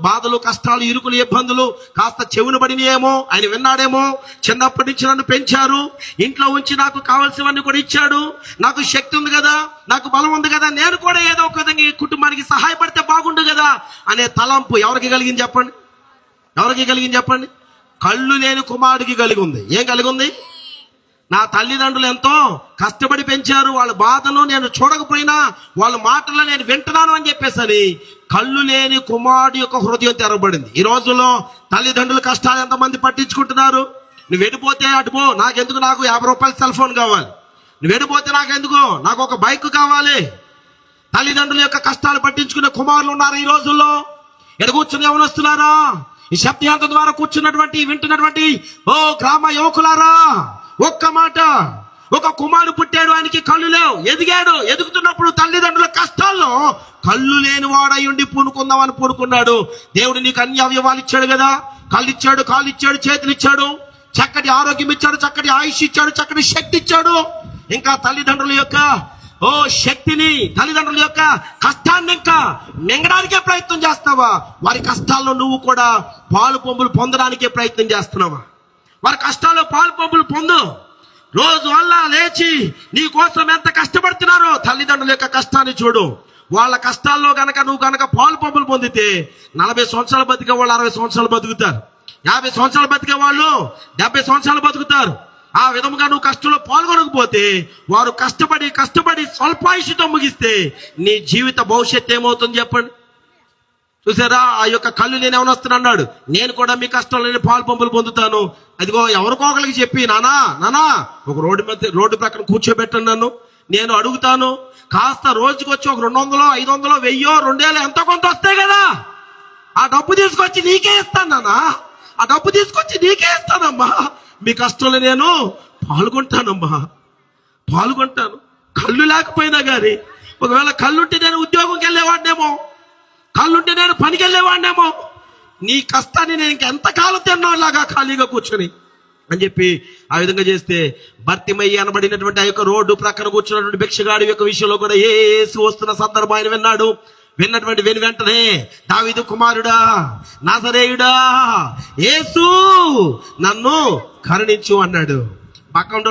S2: బాధలు కష్టాలు ఇరుకులు ఇబ్బందులు కాస్త చెవును పడినేమో, ఆయన విన్నాడేమో. చిన్నప్పటి నుంచి నన్ను పెంచారు, ఇంట్లో ఉంచి నాకు కావాల్సినవన్నీ కూడా ఇచ్చాడు, నాకు శక్తి ఉంది కదా, నాకు బలం ఉంది కదా, నేను కూడా ఏదో ఒక విధంగా ఈ కుటుంబానికి సహాయపడితే బాగుండు కదా అనే తలంపు ఎవరికి కలిగింది చెప్పండి? ఎవరికి కలిగింది చెప్పండి? కళ్ళు లేని కుమారుడికి కలిగి ఉంది. ఏం కలిగి ఉంది? నా తల్లిదండ్రులు ఎంతో కష్టపడి పెంచారు, వాళ్ళ బాధను నేను చూడకపోయినా వాళ్ళ మాటల్లో నేను వింటున్నాను అని చెప్పేసి కళ్ళు లేని కుమారుడు యొక్క హృదయం తెరవబడింది. ఈ రోజుల్లో తల్లిదండ్రుల కష్టాలు ఎంతమంది పట్టించుకుంటున్నారు? నువ్వు వెళ్ళిపోతే అటుపో, నాకు 50 రూపాయల సెల్ ఫోన్ కావాలి, నువ్వు వెళ్ళిపోతే నాకెందుకు, నాకు ఒక బైక్ కావాలి. తల్లిదండ్రుల యొక్క కష్టాలు పట్టించుకునే కుమారులు ఉన్నారు ఈ రోజుల్లో. ఎక్కడ కూర్చుని ఎవరొస్తున్నారా? ఈ శబ్దయాంత ద్వారా కూర్చున్నటువంటి వింటున్నటువంటి ఓ గ్రామ యువకులారా, ఒక్క మాట. ఒక కుమారుడు పుట్టాడు, ఆయనకి కళ్ళు లేవు, ఎదిగాడు. ఎదుగుతున్నప్పుడు తల్లిదండ్రుల కష్టాల్లో కళ్ళు లేని వాడై ఉండి పూనుకుందామని పూనుకున్నాడు. దేవుడు నీకు అన్ని అవయవాలు ఇచ్చాడు కదా, కళ్ళు ఇచ్చాడు, కాళ్ళు ఇచ్చాడు, చేతులు ఇచ్చాడు, చక్కటి ఆరోగ్యం ఇచ్చాడు, చక్కటి ఆయుష్ ఇచ్చాడు, చక్కటి శక్తి ఇచ్చాడు. ఇంకా తల్లిదండ్రుల యొక్క శక్తిని, తల్లిదండ్రుల యొక్క కష్టాన్ని ఇంకా మింగడానికే ప్రయత్నం చేస్తావా? వారి కష్టాల్లో నువ్వు కూడా పాలు పంపులు పొందడానికే ప్రయత్నం చేస్తున్నావా? వారి కష్టాల్లో పాలు పంపులు పొందు. రోజు వల్ల లేచి నీ కోసం ఎంత కష్టపడుతున్నారో తల్లిదండ్రుల యొక్క కష్టాన్ని చూడు. వాళ్ళ కష్టాల్లో గనక నువ్వు గనక పాలు పంపులు పొందితే 40 సంవత్సరాలు బతికే వాళ్ళు 60 సంవత్సరాలు బతుకుతారు. 50 సంవత్సరాలు బతికే వాళ్ళు 70 సంవత్సరాలు బతుకుతారు. ఆ విధముగా నువ్వు కష్టంలో పాల్గొనకపోతే వారు కష్టపడి స్వల్పాయుషుతో ముగిస్తే నీ జీవిత భవిష్యత్తు ఏమవుతుంది చెప్పండి? చూసారా? ఆ యొక్క కళ్ళు నేను ఏమనొస్తున్నాడు, నేను కూడా మీ కష్టంలో నేను పాలు పంపులు పొందుతాను. అదిగో ఎవరికో ఒకరికి చెప్పి, నానా ఒక రోడ్డు ప్రక్కన కూర్చోబెట్టండి, నన్ను నేను అడుగుతాను. కాస్త రోజుకి వచ్చి ఒక 200, 500, 1000, 2000 ఎంతో కొంత వస్తాయి కదా, ఆ డబ్బు తీసుకొచ్చి నీకే ఇస్తాను నాన్న, ఆ డబ్బు తీసుకొచ్చి నీకే ఇస్తానమ్మా. మీ కష్టంలో నేను పాల్గొంటానమ్మా, పాల్గొంటాను. కళ్ళు లేకపోయినా కానీ, ఒకవేళ కళ్ళుంటే నేను ఉద్యోగంకి వెళ్ళేవాడినేమో, కళ్ళుంటే నేను పనికి వెళ్ళేవాడినేమో. నీ కష్టాన్ని నేను ఇంకెంతకాలం తిన్నాలాగా ఖాళీగా కూర్చొని అని చెప్పి ఆ విధంగా చేస్తే భర్తిమయ్యి అనబడినటువంటి ఆ యొక్క రోడ్డు ప్రక్కన కూర్చున్నటువంటి భిక్షగాడి యొక్క విషయంలో కూడా యేసు వస్తున్న సందర్భం ఆయన విన్నాడు. విన్నటువంటి వెంటనే దావీదు కుమారుడా, నాజరేయుడా, యేసు నన్ను కరుణించు అన్నాడు. పక్కన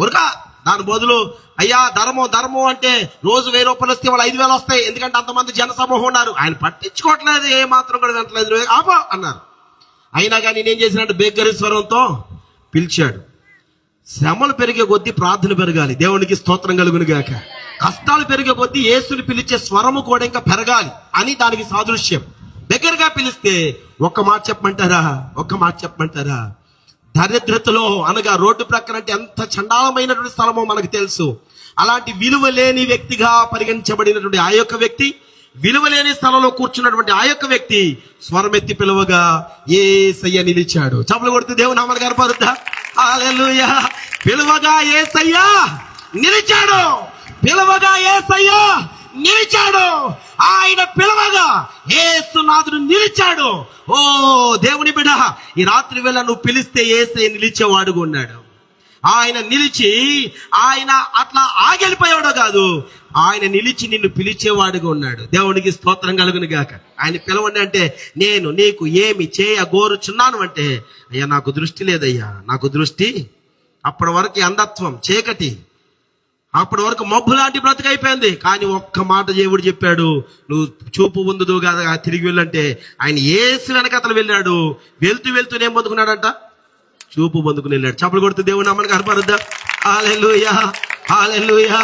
S2: ఊరకా, దాని బదులు అయ్యా ధర్మం అంటే రోజు 1000 రూపాయలు వస్తే వాళ్ళు 5000 వస్తాయి, ఎందుకంటే అంతమంది జనసమూహం ఉన్నారు. ఆయన పట్టించుకోవట్లేదు, ఏ మాత్రం కూడా వింటలేదు, ఆపో అన్నారు. అయినా కానీ నేనేం చేసినట్టు బేగ్గరి స్వరంతో పిలిచాడు. శ్రమలు పెరిగే కొద్దీ ప్రార్థన పెరగాలి. దేవునికి స్తోత్రం కలుగును గాక. కష్టాలు పెరిగే కొద్దీ యేసుని పిలిచే స్వరము కూడా ఇంకా పెరగాలి అని దానికి సాదృశ్యం. దగ్గరగా పిలిస్తే ఒక్క మాట చెప్పమంటారా? దరిద్రతలో అనగా రోడ్డు ప్రక్కన అంటే ఎంత చండాలమైనటువంటి స్థలమో మనకు తెలుసు. అలాంటి విలువ లేని వ్యక్తిగా పరిగణించబడినటువంటి ఆ యొక్క వ్యక్తి, విలువ లేని స్థలంలో కూర్చున్నటువంటి ఆ యొక్క వ్యక్తి స్వరమెత్తి పిలువగా యేసయ్య నిలిచాడు. చప్పలు కొడుతూ దేవుని నామమున కనపరుద్దా? హల్లెలూయా. పిలువగా యేసయ్య నిలిచాడు. ఆయన పిలవగా యేసునాథుడు నిలిచాడు. ఓ దేవుని బిడ్డ, ఈ రాత్రి వేళ నువ్వు పిలిస్తే యేసయ్య నిలిచేవాడుగా ఉన్నాడు. ఆయన నిలిచి, ఆయన అట్లా ఆగిపోయాడో కాదు, ఆయన నిలిచి నిన్ను పిలిచేవాడుగా ఉన్నాడు. దేవునికి స్తోత్రం కలుగును గాక. ఆయన పిలవండి అంటే, నేను నీకు ఏమి చేయగోరుచున్నాను అంటే, అయ్యా నాకు దృష్టి లేదయ్యా, నాకు దృష్టి అప్పటి వరకు అంధత్వం, చీకటి, అప్పటి వరకు మబ్బు లాంటి బ్రతుకైపోయింది. కానీ ఒక్క మాట దేవుడు చెప్పాడు, నువ్వు చూపు ఉందుదు కదా తిరిగి వెళ్ళంటే ఆయన యేసు వెనక అతను వెళ్ళాడు. వెళ్తూనే పొందుకున్నాడంట, చూపు పొందుకుని వెళ్ళాడు. చప్పలు కొడుతూ దేవుని నామమున కనపరుద్దా? హల్లెలూయా.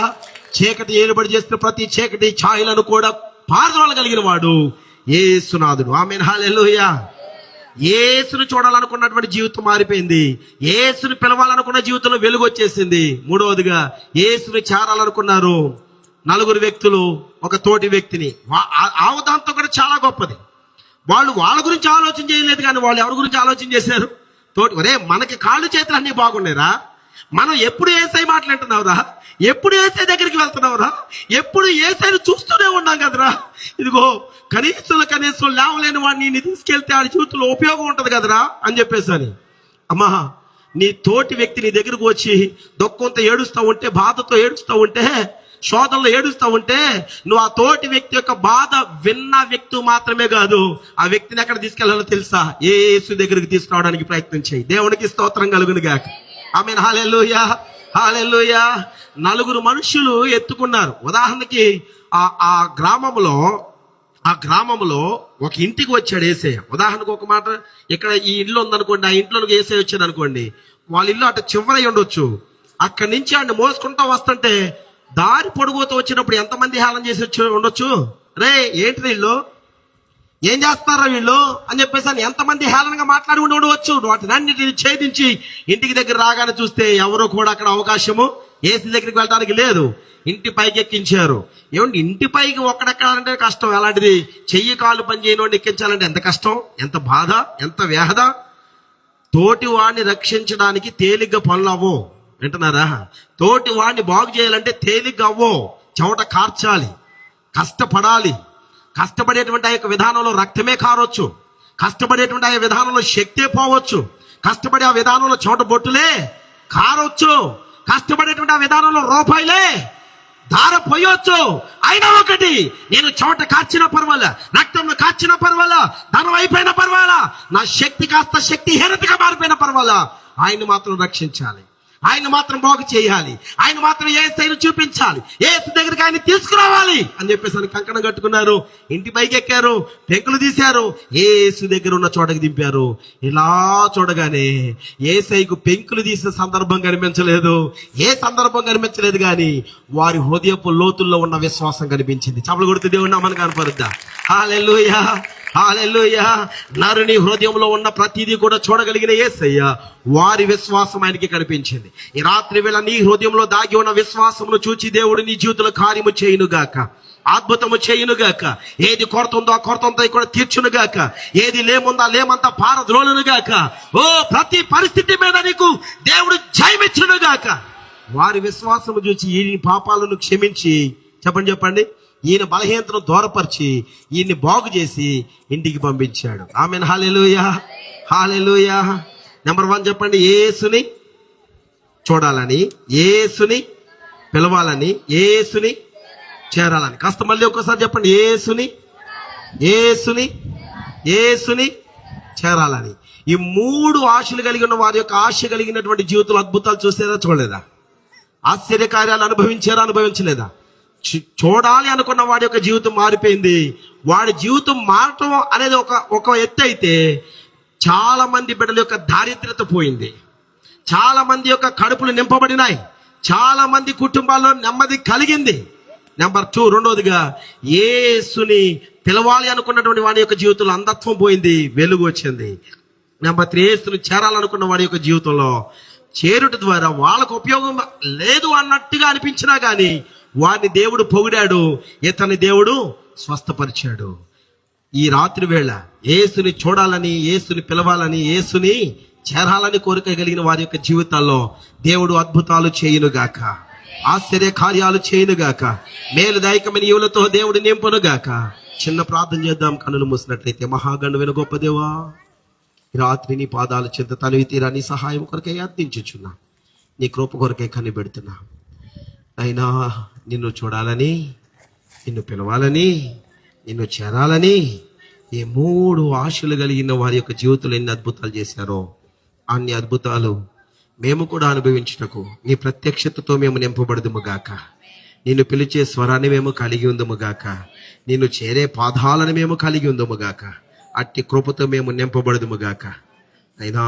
S2: చీకటి ఏలుబడి చేస్తున్న ప్రతి చీకటి ఛాయలను కూడా పారదోలగలిగిన వాడు యేసునాథుడు. ఆమేన్. హల్లెలూయా. యేసును చూడాలనుకున్నటువంటి జీవితం మారిపోయింది. యేసును పిలవాలనుకున్న జీవితంలో వెలుగు వచ్చేసింది. మూడవదిగా యేసుని చేరాలనుకున్నారు 4 వ్యక్తులు ఒక తోటి వ్యక్తిని. ఆ ఉదాంతం కూడా చాలా గొప్పది. వాళ్ళు వాళ్ళ గురించి ఆలోచన చేయలేదు, కానీ వాళ్ళు ఎవరి గురించి ఆలోచన చేశారు? ఒరే, మనకి కాళ్ళు చేతులు అన్నీ బాగున్నాయిరా, మనం ఎప్పుడు యేసయ్య మాటలు వింటున్నావురా, ఎప్పుడు యేసయ్య దగ్గరికి వెళ్తున్నావురా, ఎప్పుడు యేసయ్యను చూస్తూనే ఉన్నాం కదరా. ఇదిగో కనీసం లేవలేని వాడిని తీసుకెళ్తే ఆడి జీవితంలో ఉపయోగం ఉంటుంది కదరా అని చెప్పేసి. అమ్మా, నీ తోటి వ్యక్తి నీ దగ్గరకు వచ్చి దుఃఖంతో ఏడుస్తూ ఉంటే, బాధతో ఏడుస్తూ ఉంటే, శోధనలో ఏడుస్తూ ఉంటే, నువ్వు ఆ తోటి వ్యక్తి యొక్క బాధ విన్న వ్యక్తి మాత్రమే కాదు, ఆ వ్యక్తిని ఎక్కడ తీసుకెళ్లాలో తెలుసా? యేసు దగ్గరికి తీసుకురావడానికి ప్రయత్నం చేయి. దేవునికి స్తోత్రం కలుగును గాక. ఆమేన్. హల్లెలూయా. 4 మనుషులు ఎత్తుకున్నారు. ఉదాహరణకి ఆ గ్రామంలో ఒక ఇంటికి వచ్చాడు యేసయ్య. ఉదాహరణకు ఒక మాట, ఇక్కడ ఈ ఇల్లు ఉందనుకోండి, ఆ ఇంట్లోకి యేసయ్య వచ్చాడు అనుకోండి, వాళ్ళ ఇల్లు అటు చివరై ఉండొచ్చు. అక్కడి నుంచి ఆయన మోసుకుంటూ వస్తుంటే దారి పొడుగుతూ వచ్చినప్పుడు ఎంతమంది హేళన చేసి వచ్చి ఉండొచ్చు? రే ఏంటి ఇల్లు, ఏం చేస్తారా వీళ్ళు అని చెప్పేసి అని ఎంతమంది హేళనగా మాట్లాడి ఉండవచ్చు. వాటిని అన్నిటిని ఛేదించి ఇంటికి దగ్గర రాగానే చూస్తే ఎవరు కూడా అక్కడ అవకాశము ఏసీ దగ్గరికి వెళ్ళడానికి లేదు. ఇంటి పైకి ఎక్కించారు. ఏమండి, ఇంటి పైకి ఒక్కడెక్కాలంటే కష్టం. అలాంటిది చెయ్యి కాలు పని చేయని ఎక్కించాలంటే ఎంత కష్టం, ఎంత బాధ, ఎంత వేహద. తోటి వాడిని రక్షించడానికి తేలిగ్గా పనులు అవ్వో, వింటున్నారా? తోటి వాడిని బాగు చేయాలంటే తేలిగ్గా అవ్వో. చెమట కార్చాలి, కష్టపడాలి. కష్టపడేటువంటి ఆ యొక్క విధానంలో రక్తమే కారొచ్చు, కష్టపడేటువంటి ఆ విధానంలో శక్తే పోవచ్చు, కష్టపడే ఆ విధానంలో చెమట బొట్టులే కారొచ్చు, కష్టపడేటువంటి ఆ విధానంలో రూపాయలే ధార పోయొచ్చు. అయినా ఒకటి, నేను చెమట కార్చినా పర్వాలా, రక్తంలో కార్చినా పర్వాలా, ధనం అయిపోయినా పర్వాలా, నా శక్తి కాస్త శక్తిహీనతగా మారిపోయినా పర్వాలా, ఆయన మాత్రం రక్షించాలి, ఆయన మాత్రం బాగు చేయాలి, ఆయన మాత్రం యేసుని చూపించాలి, యేసు దగ్గరికి ఆయన తీసుకురావాలి అని చెప్పేసి అని కంకణం కట్టుకున్నారు. ఇంటి పైకి ఎక్కారు, పెంకులు తీశారు, యేసు దగ్గర ఉన్న చోటకి దింపారు. ఇలా చూడగానే యేసయ్యకు పెంకులు తీసిన సందర్భం కనిపించలేదు, ఏ సందర్భం కనిపించలేదు, కానీ వారి హృదయపు లోతుల్లో ఉన్న విశ్వాసం కనిపించింది. చప్పలు కొడుతూ దేవుడు నామని కనపరుద్దా. హల్లెలూయా, హల్లెలూయా. నరుని హృదయంలో ఉన్న ప్రతిదీ కూడా చూడగలిగిన యేసయ్య వారి విశ్వాసం ఆయనకి కనిపించింది. ఈ రాత్రి వేళ నీ హృదయంలో దాగి ఉన్న విశ్వాసమును చూచి దేవుడు నీ జీవితంలో కార్యము చేయునుగాక, అద్భుతము చేయునుగాక. ఏది కొరతుందో ఆ కొరతంతా కూడా తీర్చునుగాక, ఏది లేముందో లేమంతా పారద్రోలునుగాక. ఓ, ప్రతి పరిస్థితి మీద నీకు దేవుడు జయమిచ్చునుగాక. వారి విశ్వాసము చూచి ఈ పాపాలను క్షమించి, చెప్పండి, ఈయన బలహీనతను దూరపరిచి ఈయన్ని బాగు చేసి ఇంటికి పంపించాడు. ఆమేన్, హల్లెలూయా, హల్లెలూయా. నెంబర్ 1 చెప్పండి, యేసుని చూడాలని, యేసుని పిలవాలని, యేసుని చేరాలని. కాస్త మళ్ళీ ఒక్కసారి చెప్పండి, యేసుని చేరాలని. ఈ 3 ఆశలు కలిగి ఉన్న వారి యొక్క ఆశ కలిగినటువంటి జీవితంలో అద్భుతాలు చూసేదా, చూడలేదా? ఆశ్చర్యకార్యాలు అనుభవించలేదా? చూడాలి అనుకున్న వాడి యొక్క జీవితం మారిపోయింది. వాడి జీవితం మారటం అనేది ఒక ఎత్తు అయితే, చాలా మంది బిడ్డల యొక్క దారిద్ర్యత పోయింది, చాలా మంది యొక్క కడుపులు నింపబడినాయి, చాలా మంది కుటుంబాల్లో నెమ్మది కలిగింది. నెంబర్ 2, రెండోదిగా యేసుని పిలవాలి అనుకున్నటువంటి వాడి యొక్క జీవితంలో అంధత్వం పోయింది, వెలుగు వచ్చింది. నెంబర్ 3, యేసుని చేరాలనుకున్న వాడి యొక్క జీవితంలో చేరుట ద్వారా వాళ్ళకు ఉపయోగం లేదు అన్నట్టుగా అనిపించినా కానీ వారిని దేవుడు పొగిడాడు, ఇతని దేవుడు స్వస్థపరిచాడు. ఈ రాత్రి వేళ యేసుని చూడాలని, యేసుని పిలవాలని, యేసుని చేరాలని కోరిక కలిగిన వారి యొక్క జీవితాల్లో దేవుడు అద్భుతాలు చేయునుగాక, ఆశ్చర్య కార్యాలు చేయునుగాక, మేలుదాయకమైన ఈవులతో దేవుడు నింపునుగాక. చిన్న ప్రార్థన చేద్దాం, కన్నులు మూసినట్లయితే. మహాగణువైన గొప్ప దేవా, ఈ రాత్రి నీ పాదాల చెంత తనివి తీరా నీ సహాయం కొరకై అర్థించుచున్నా, నీ కృప కొరకై కనిపెడుతున్నా. అయినా నిన్ను చూడాలని, నిన్ను పిలవాలని, నిన్ను చేరాలని ఈ 3 ఆశలు కలిగిన వారి యొక్క జీవితంలో ఎన్ని అద్భుతాలు చేశారో అన్ని అద్భుతాలు మేము కూడా అనుభవించుటకు నీ ప్రత్యక్షతతో మేము నింపబడదుము గాక. నిన్ను పిలిచే స్వరాన్ని మేము కలిగి ఉందము గాక, నిన్ను చేరే పాదాలను మేము కలిగి ఉందము గాక. అట్టి కృపతో మేము నింపబడదుము గాక. అయినా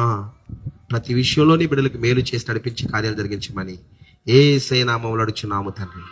S2: ప్రతి విషయంలో నీ బిడ్డలకు మేలు చేసి నడిపించి కార్యాలు జరిగించమని యేసయ్య నామములో అడుగుచున్నాము తండ్రి.